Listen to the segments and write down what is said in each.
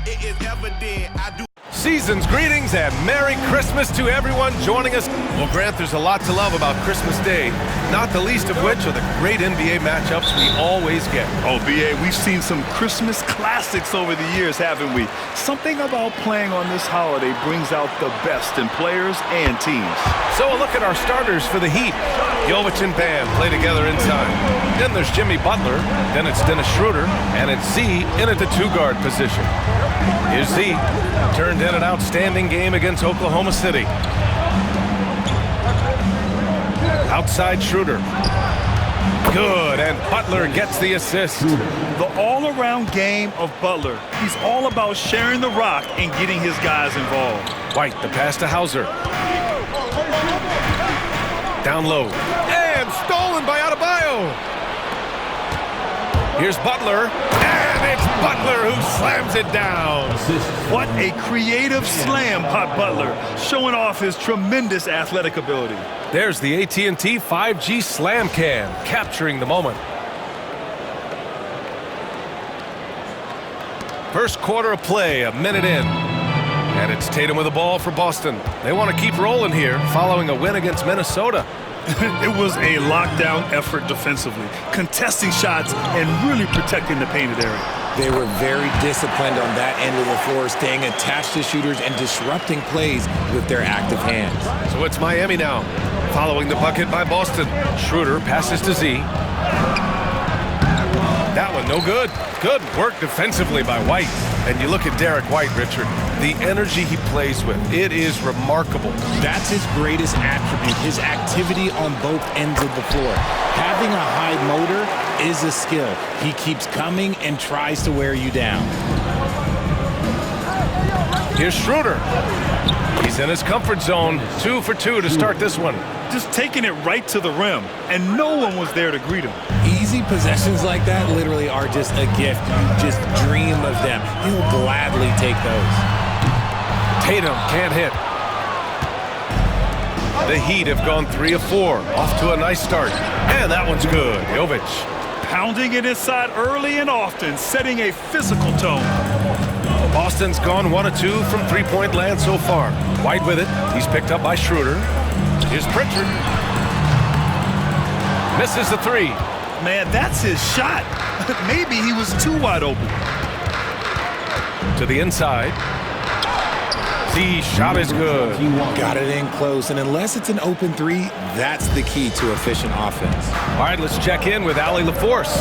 It is evident I do. Season's greetings and Merry Christmas to everyone joining us. Well, Grant, there's a lot to love about Christmas Day, not the least of which are the great NBA matchups we always get. Oh, B.A., we've seen some Christmas classics over the years, haven't we? Something about playing on this holiday brings out the best in players and teams. So a look at our starters for the Heat. Jovic and Bam play together inside. Then there's Jimmy Butler, then it's Dennis Schroeder, and it's Z in at the two-guard position. Here's Z, turned in an outstanding game against Oklahoma City. Outside Schroeder. Good, and Butler gets the assist. The all-around game of Butler. He's all about sharing the rock and getting his guys involved. White, the pass to Hauser. Down low. And stolen by Adebayo. Here's Butler. And it's Butler who slams it down. What a creative slam by Butler, showing off his tremendous athletic ability. There's the AT&T 5G Slam Cam, capturing the moment. First quarter of play, a minute in. And it's Tatum with the ball for Boston. They want to keep rolling here, following a win against Minnesota. It was a lockdown effort defensively, contesting shots and really protecting the painted area. They were very disciplined on that end of the floor, staying attached to shooters and disrupting plays with their active hands. So it's Miami now, following the bucket by Boston. Schroeder passes to Z. That one no good. Good work defensively by White. And you look at Derek White, Richard, the energy he plays with, it is remarkable. That's his greatest attribute, his activity on both ends of the floor. Having a high motor is a skill. He keeps coming and tries to wear you down. Here's Schroeder. He's in his comfort zone. 2 for 2 to start this one. Just taking it right to the rim, and no one was there to greet him. Easy possessions like that literally are just a gift. You just dream of them. He'll gladly take those. Tatum can't hit. The Heat have gone 3 of 4. Off to a nice start. And that one's good. Jovic. Pounding it inside early and often, setting a physical tone. Boston's gone 1 of 2 from three-point land so far. White with it. He's picked up by Schroeder. Here's Pritchard. Misses the 3. Man, that's his shot. Maybe he was too wide open. To the inside. The shot is good. Got it in close, and unless it's an open 3, that's the key to efficient offense. All right, let's check in with Allie LaForce.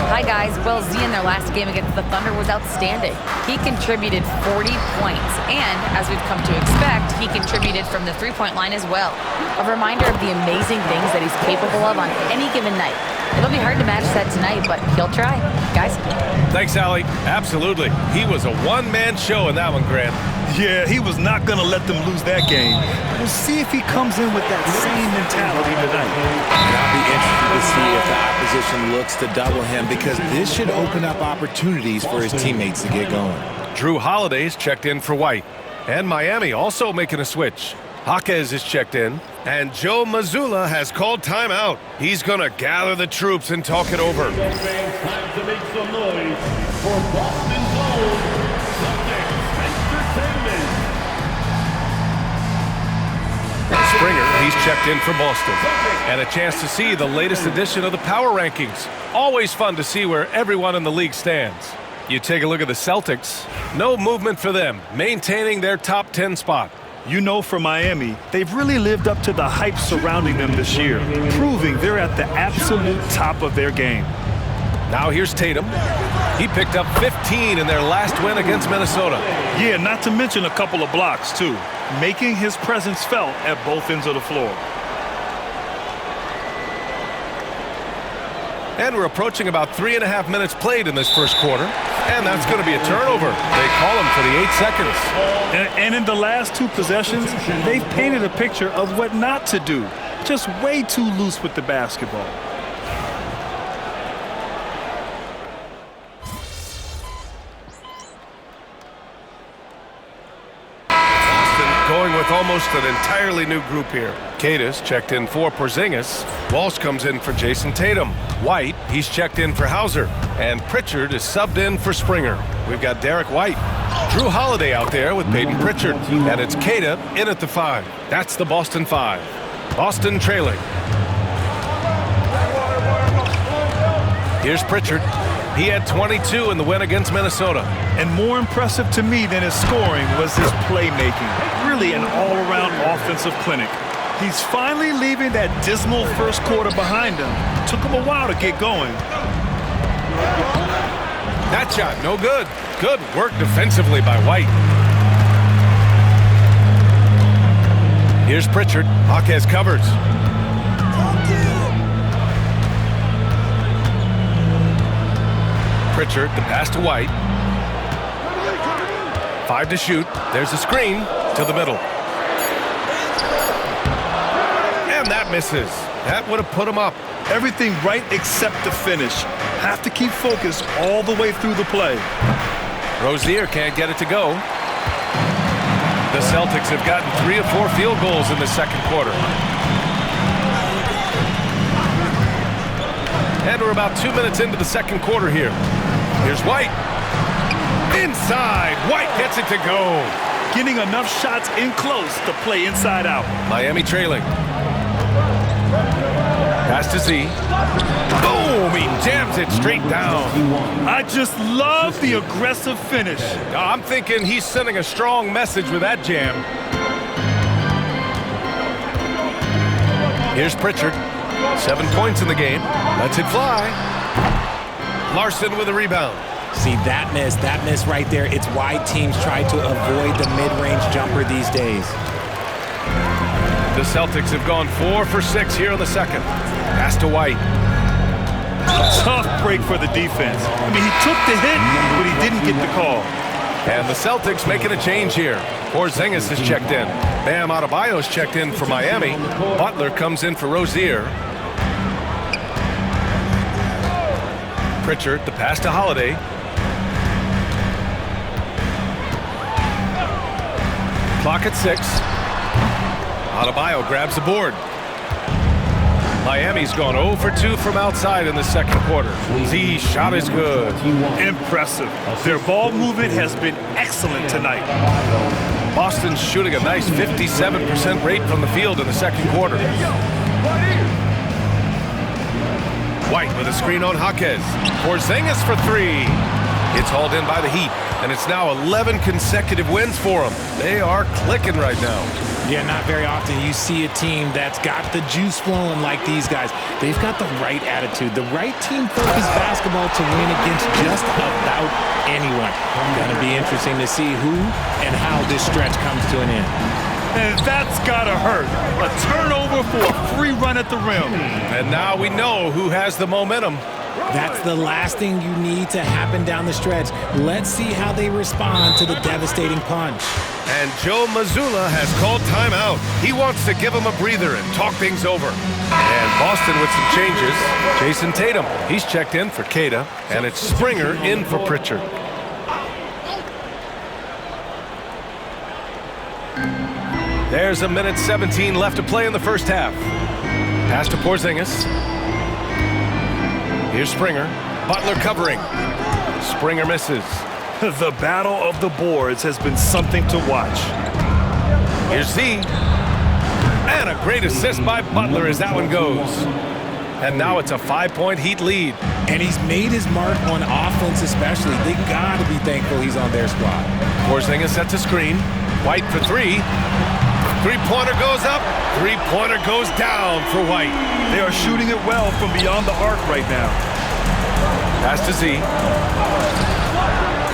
Hi, guys. Well, Z in their last game against the Thunder was outstanding. He contributed 40 points, and as we've come to expect, he contributed from the three-point line as well. A reminder of the amazing things that he's capable of on any given night. It'll be hard to match that tonight, but he'll try. Guys? Thanks, Allie. Absolutely. He was a one-man show in that one, Grant. Yeah, he was not going to let them lose that game. We'll see if he comes in with that same mentality tonight. And I'll be interested to see if the opposition looks to double him, because this should open up opportunities for his teammates to get going. Drew Holiday's checked in for White. And Miami also making a switch. Jaquez is checked in. And Joe Mazzulla has called timeout. He's going to gather the troops and talk it over. Time to make some noise for Boston's own Celtics Entertainment. Springer, he's checked in for Boston. And a chance to see the latest edition of the Power Rankings. Always fun to see where everyone in the league stands. You take a look at the Celtics. No movement for them, maintaining their top 10 spot. You know, for Miami, they've really lived up to the hype surrounding them this year, proving they're at the absolute top of their game. Now here's Tatum. He picked up 15 in their last win against Minnesota. Yeah, not to mention a couple of blocks, too, making his presence felt at both ends of the floor. And we're approaching about 3.5 minutes played in this first quarter. And that's going to be a turnover. They call him for the 8 seconds. And in the last 2 possessions, they've painted a picture of what not to do. Just way too loose with the basketball. Boston going with with almost an entirely new group here. Kata's checked in for Porzingis. Walsh comes in for Jason Tatum. White, he's checked in for Hauser. And Pritchard is subbed in for Springer. We've got Derek White. Drew Holiday out there with Peyton Pritchard. And it's Kata in at the 5. That's the Boston 5. Boston trailing. Here's Pritchard. He had 22 in the win against Minnesota. And more impressive to me than his scoring was his playmaking. Really an all-around offensive clinic. He's finally leaving that dismal first quarter behind him. Took him a while to get going. That shot, no good. Good work defensively by White. Here's Pritchard. Jaquez covers. Pritchard, the pass to White. 5 to shoot. There's a screen to the middle. And that misses. That would have put him up. Everything right except the finish. Have to keep focused all the way through the play. Rozier can't get it to go. The Celtics have gotten 3 of 4 field goals in the second quarter. And we're about 2 minutes into the second quarter here. Here's White. Inside. White gets it to go. Getting enough shots in close to play inside out. Miami trailing. Pass to Z. Boom! He jams it straight down. I just love the aggressive finish. I'm thinking he's sending a strong message with that jam. Here's Pritchard. 7 points in the game. Lets it fly. Larson with a rebound. See, that miss right there. It's why teams try to avoid the mid-range jumper these days. The Celtics have gone 4 for 6 here in the second. Pass to White. Tough break for the defense. I mean, he took the hit, but he didn't get the call. And the Celtics making a change here. Porzingis is checked in. Bam Adebayo's checked in for Miami. Butler comes in for Rozier. Pritchard, the pass to Holiday. Clock at 6. Adebayo grabs the board. Miami's gone 0 for 2 from outside in the second quarter. Z shot is good. Impressive. Their ball movement has been excellent tonight. Boston's shooting a nice 57% rate from the field in the second quarter. White with a screen on Jaquez. Porzingis for 3. It's hauled in by the Heat, and it's now 11 consecutive wins for them. They are clicking right now. Yeah, not very often you see a team that's got the juice flowing like these guys. They've got the right attitude, the right team-focused basketball to win against just about anyone. Going to be interesting to see who and how this stretch comes to an end. And that's gotta hurt. A turnover for a free run at the rim. And now we know who has the momentum. That's the last thing you need to happen down the stretch. Let's see how they respond to the devastating punch. And Joe Mazzulla has called timeout. He wants to give him a breather and talk things over. And Boston with some changes. Jason Tatum, he's checked in for Kata, and it's Springer in for Pritchard. There's a minute 17 left to play in the first half. Pass to Porzingis. Here's Springer. Butler covering. Springer misses. The battle of the boards has been something to watch. Here's Z. And a great assist by Butler as that one goes. And now it's a 5-point Heat lead. And he's made his mark on offense especially. They got to be thankful he's on their squad. Porzingis sets a screen. White for 3. Three-pointer goes up. Three-pointer goes down for White. They are shooting it well from beyond the arc right now. Pass to Z.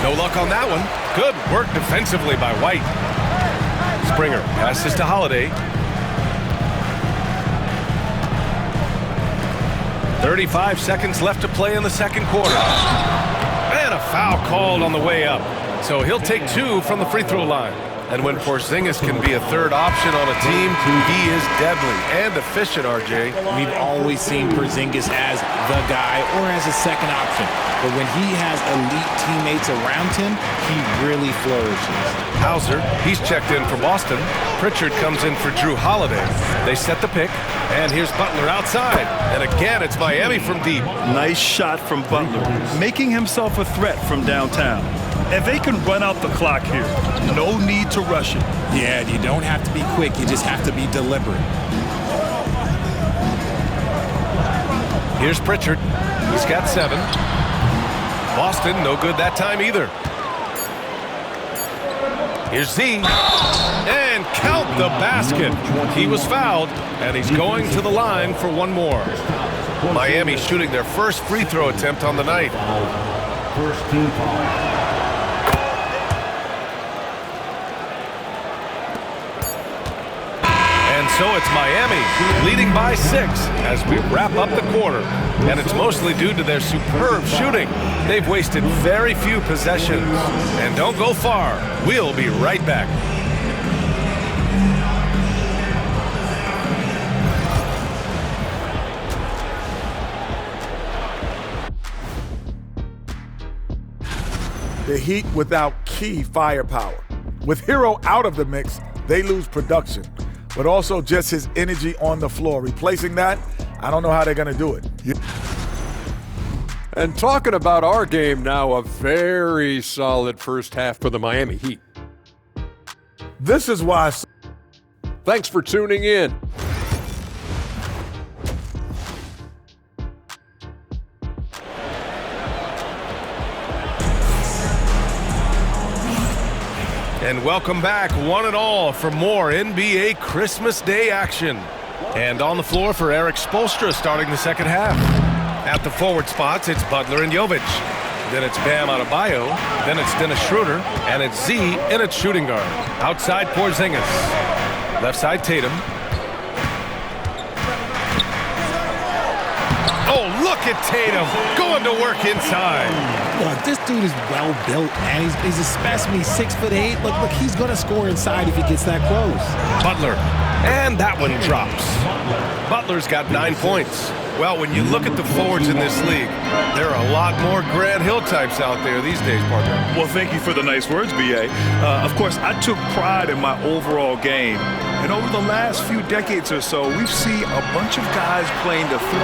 No luck on that one. Good work defensively by White. Springer passes to Holiday. 35 seconds left to play in the second quarter. And a foul called on the way up. So he'll take 2 from the free throw line. And when Porzingis can be a third option on a team, he is deadly and efficient, RJ. We've always seen Porzingis as the guy or as a second option. But when he has elite teammates around him, he really flourishes. Hauser, he's checked in for Boston. Pritchard comes in for Drew Holiday. They set the pick, and here's Butler outside. And again, it's Miami from deep. Nice shot from Butler, making himself a threat from downtown. And they can run out the clock here. No need to rush it. Yeah, you don't have to be quick. You just have to be deliberate. Here's Pritchard. He's got 7. Boston, no good that time either. Here's Z. And count the basket. He was fouled, and he's going to the line for one more. Miami shooting their first free throw attempt on the night. First team foul. And so it's Miami leading by 6 as we wrap up the quarter. And it's mostly due to their superb shooting. They've wasted very few possessions. And don't go far. We'll be right back. The Heat without key firepower. With Hero out of the mix, they lose production, but also just his energy on the floor. Replacing that, I don't know how they're going to do it. And talking about our game now, a very solid first half for the Miami Heat. This is why. Thanks for tuning in. And welcome back, one and all, for more NBA Christmas Day action. And on the floor for Eric Spoelstra starting the second half. At the forward spots, it's Butler and Jovic. Then it's Bam Adebayo. Then it's Dennis Schroeder. And it's Z in its shooting guard. Outside Porzingis. Left side Tatum. Oh, look at Tatum going to work inside. Look, this dude is well built, man. He's a specimen. He's 6'8". Look, he's going to score inside if he gets that close. Butler. And that one drops. Butler's got 9 points. Well, when you look at the forwards in this league, there are a lot more Grant Hill types out there these days, partner. Well, thank you for the nice words, B.A. Of course, I took pride in my overall game. And over the last few decades or so, we've seen a bunch of guys playing the 3, 4,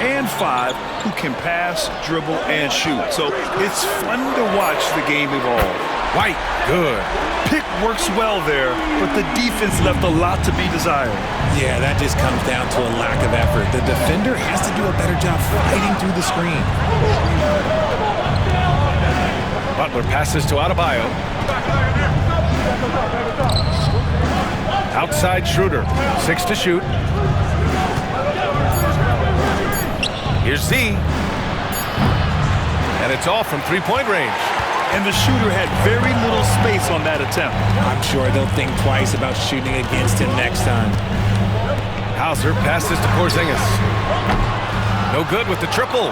and 5 who can pass, dribble, and shoot. So it's fun to watch the game evolve. White, good. Pick works well there, but the defense left a lot to be desired. Yeah, that just comes down to a lack of effort. The defender has to do a better job fighting through the screen. Butler passes to Adebayo. Outside Schroeder, 6 to shoot. Here's Z. And it's off from three-point range. And the shooter had very little space on that attempt. I'm sure they'll think twice about shooting against him next time. Hauser passes to Porzingis. No good with the triple.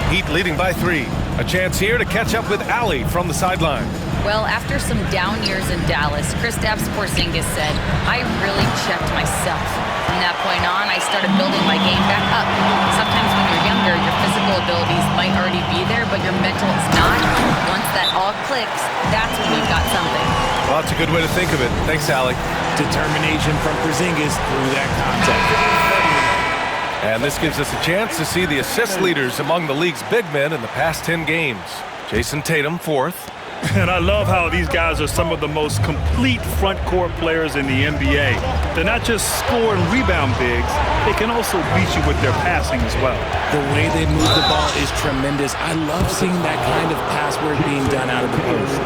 Heat leading by 3. A chance here to catch up with Allie from the sideline. Well, after some down years in Dallas, Kristaps Porzingis said, "I really checked myself. From that point on, I started building my game back up. Sometimes when you're younger, your physical abilities might already be there, but your mental is not. Once that all clicks, that's when you've got something." Well, that's a good way to think of it. Thanks, Allie. Determination from Porzingis through that contact. And this gives us a chance to see the assist leaders among the league's big men in the past 10 games. Jason Tatum, 4th. And I love how these guys are some of the most complete front court players in the NBA. They're not just score and rebound bigs, they can also beat you with their passing as well. The way they move the ball is tremendous. I love seeing that kind of pass work being done out of the post.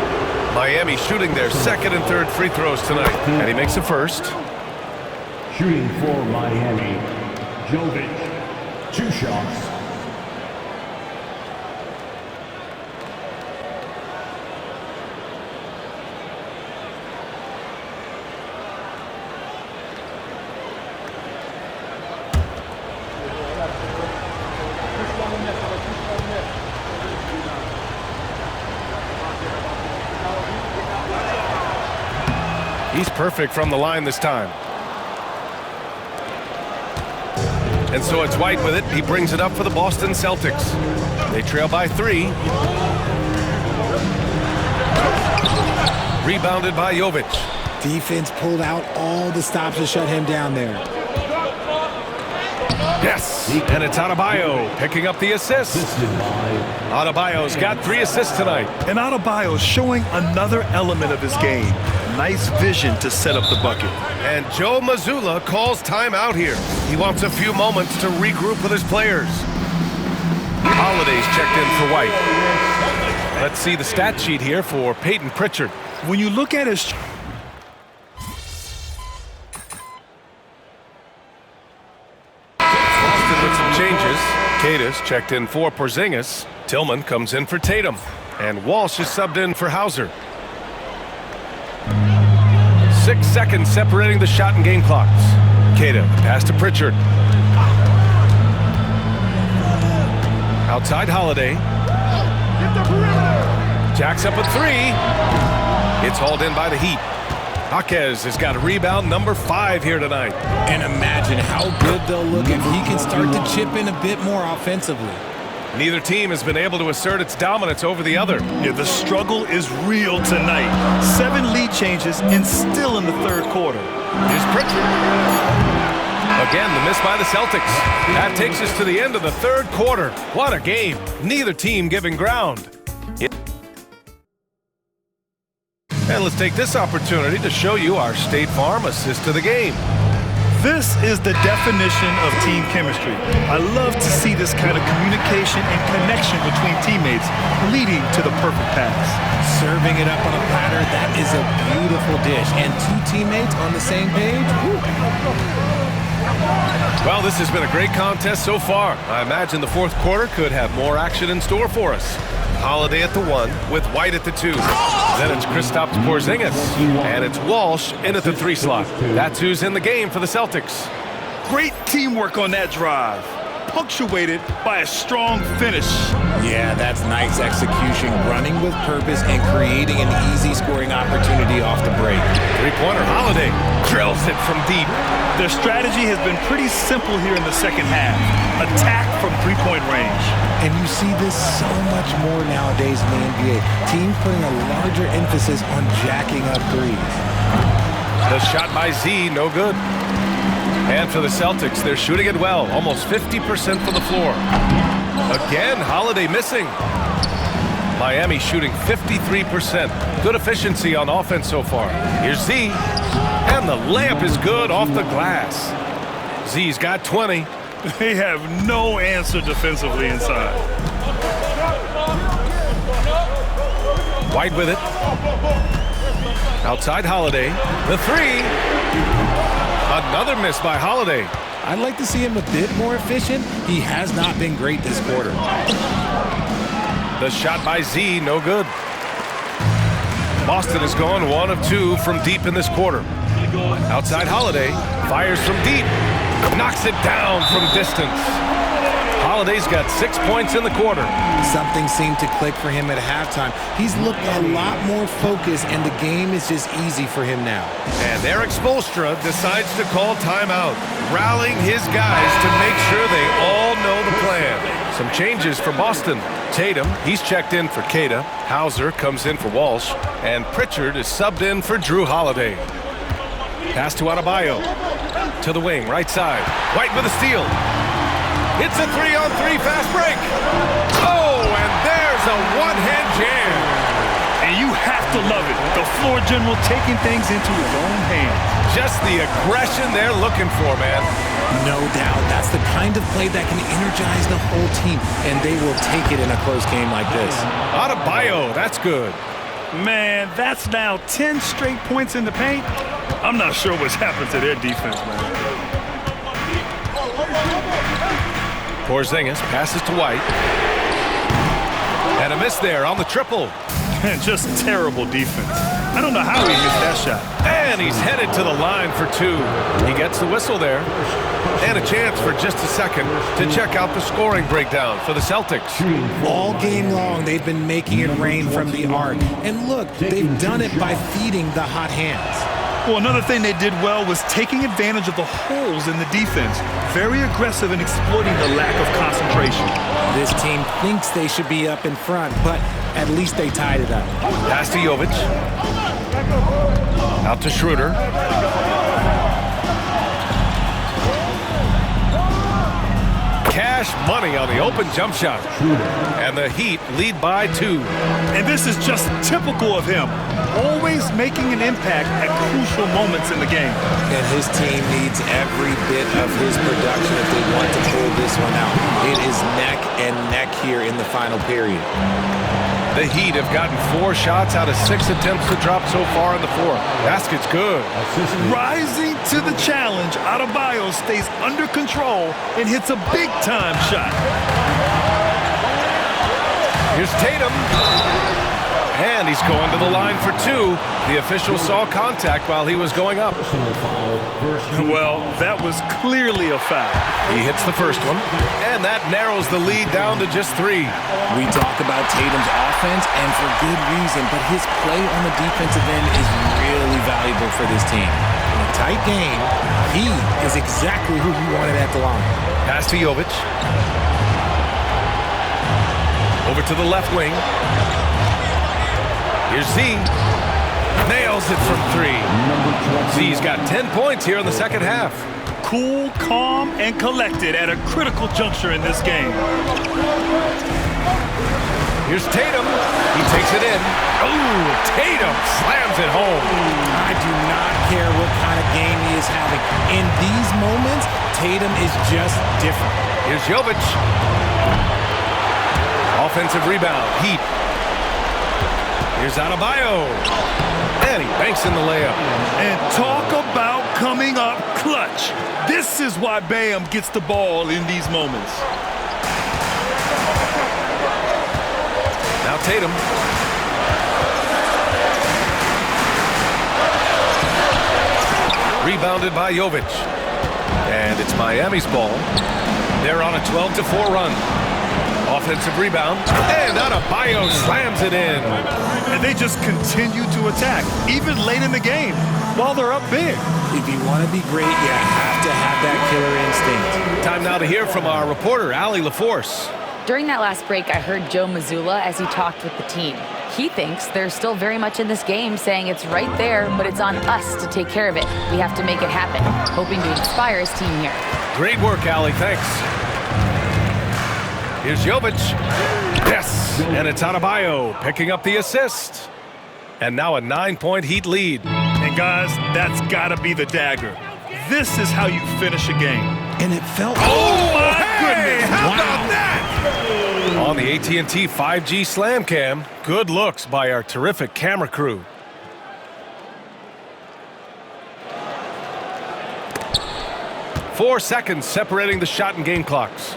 Miami shooting their second and third free throws tonight. And he makes a first. Shooting for Miami, Jovic, 2 shots. He's perfect from the line this time. And so it's White with it. He brings it up for the Boston Celtics. They trail by 3. Rebounded by Jovic. Defense pulled out all the stops to shut him down there. Yes, and it's Adebayo picking up the assist. Adebayo's got 3 assists tonight. And Adebayo showing another element of his game. Nice vision to set up the bucket. And Joe Mazzulla calls timeout here. He wants a few moments to regroup with his players. Holiday's checked in for White. Let's see the stat sheet here for Peyton Pritchard. When you look at his... Boston with some changes. Cadis checked in for Porzingis. Tillman comes in for Tatum. And Walsh is subbed in for Hauser. 6 seconds separating the shot and game clocks. Queta, pass to Pritchard. Outside Holiday. Jacks up a 3. It's hauled in by the Heat. Jaquez has got a rebound number 5 here tonight. And imagine how good they'll look if he can start to chip in a bit more offensively. Neither team has been able to assert its dominance over the other. Yeah, the struggle is real tonight. 7 lead changes and still in the third quarter. Here's Pritchard. Again, the miss by the Celtics. That takes us to the end of the third quarter. What a game. Neither team giving ground. And let's take this opportunity to show you our State Farm assist to the game. This is the definition of team chemistry. I love to see this kind of communication and connection between teammates leading to the perfect pass. Serving it up on a platter, that is a beautiful dish. And 2 teammates on the same page. Woo. Well, this has been a great contest so far. I imagine the fourth quarter could have more action in store for us. Holiday at the 1 with White at the 2. Then it's Kristaps Porzingis. And it's Walsh in at the 3 slot. That's who's in the game for the Celtics. Great teamwork on that drive, punctuated by a strong finish. Yeah, that's nice execution, running with purpose and creating an easy scoring opportunity off the break. 3-pointer Holiday drills it from deep. Their strategy has been pretty simple here in the second half. Attack from 3-point range. And you see this so much more nowadays in the NBA. Teams putting a larger emphasis on jacking up threes. The shot by Z, no good. And for the Celtics, they're shooting it well, almost 50% from the floor. Again, Holiday missing. Miami shooting 53%. Good efficiency on offense so far. Here's Z. And the layup is good off the glass. Z's got 20. They have no answer defensively inside. White with it. Outside Holiday. The 3. Another miss by Holiday. I'd like to see him a bit more efficient. He has not been great this quarter. The shot by Z, no good. Boston has gone 1 of 2 from deep in this quarter. Outside Holiday, fires from deep, knocks it down from distance. Holiday's got 6 points in the quarter. Something seemed to click for him at halftime. He's looked a lot more focused, and the game is just easy for him now. And Eric Spoelstra decides to call timeout, rallying his guys to make sure they all know the plan. Some changes for Boston. Tatum, he's checked in for Queta. Hauser comes in for Walsh. And Pritchard is subbed in for Drew Holiday. Pass to Adebayo. To the wing, right side. White with a steal. It's a 3-on-3 fast break. Oh, and there's a one-hand jam. And you have to love it. The floor general taking things into his own hands. Just the aggression they're looking for, man. No doubt. That's the kind of play that can energize the whole team, and they will take it in a close game like this. Adebayo, that's good. Man, that's now 10 straight points in the paint. I'm not sure what's happened to their defense, man. Porzingis passes to White. And a miss there on the triple. Just terrible defense. I don't know how he missed that shot. And he's headed to the line for 2. He gets the whistle there. And a chance for just a second to check out the scoring breakdown for the Celtics. All game long, they've been making it rain from the arc. And look, they've done it by feeding the hot hands. Well, another thing they did well was taking advantage of the holes in the defense. Very aggressive in exploiting the lack of concentration. This team thinks they should be up in front, but at least they tied it up. Pass to Jovic. Out to Schroeder. Cash money on the open jump shot. And the Heat lead by 2. And this is just typical of him. Always making an impact at crucial moments in the game. And his team needs every bit of his production if they want to pull this one out. It is neck and neck here in the final period. The Heat have gotten 4 shots out of 6 attempts to drop so far in the fourth. Basket's good. Rising to the challenge, Adebayo stays under control and hits a big-time shot. Here's Tatum. And he's going to the line for 2. The official saw contact while he was going up. Well, that was clearly a foul. He hits the first one, and that narrows the lead down to just 3. We talk about Tatum's offense, and for good reason, but his play on the defensive end is really valuable for this team. In a tight game, he is exactly who you wanted at the line. Pass to Jovic. Over to the left wing. Here's Z. Nails it from 3. Z's got 10 points here in the second half. Cool, calm, and collected at a critical juncture in this game. Here's Tatum. He takes it in. Oh, Tatum slams it home. I do not care what kind of game he is having. In these moments, Tatum is just different. Here's Jovic. Offensive rebound. Heat. Here's Adebayo. And he banks in the layup. And talk about coming up clutch. This is why Bam gets the ball in these moments. Now Tatum. Rebounded by Jovic. And it's Miami's ball. They're on a 12-4 run. Offensive rebound. And Adebayo slams it in. And they just continue to attack, even late in the game, while they're up big. If you want to be great, you have to have that killer instinct. Time now to hear from our reporter, Allie LaForce. During that last break, I heard Joe Mazzulla as he talked with the team. He thinks they're still very much in this game, saying it's right there, but it's on us to take care of it. We have to make it happen, hoping to inspire his team here. Great work, Allie. Thanks. Here's Jovic. Yes, and it's Adebayo picking up the assist. And now a 9-point Heat lead. And guys, that's got to be the dagger. This is how you finish a game. And it felt... Oh, my goodness. How about that? On the AT&T 5G Slam Cam, good looks by our terrific camera crew. Four seconds separating the shot and game clocks.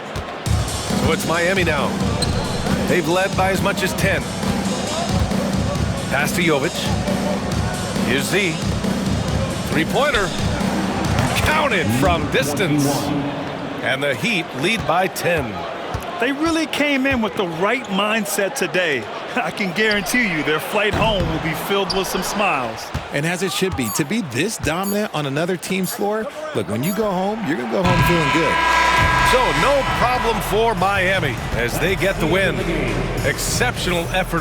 So it's Miami now. They've led by as much as 10. Pass to Jovic. Here's Z. Three-pointer. Counted from distance. And the Heat lead by 10. They really came in with the right mindset today. I can guarantee you their flight home will be filled with some smiles. And as it should be, to be this dominant on another team's floor, look, when you go home, you're going to go home feeling good. So no problem for Miami as they get the win. Exceptional effort on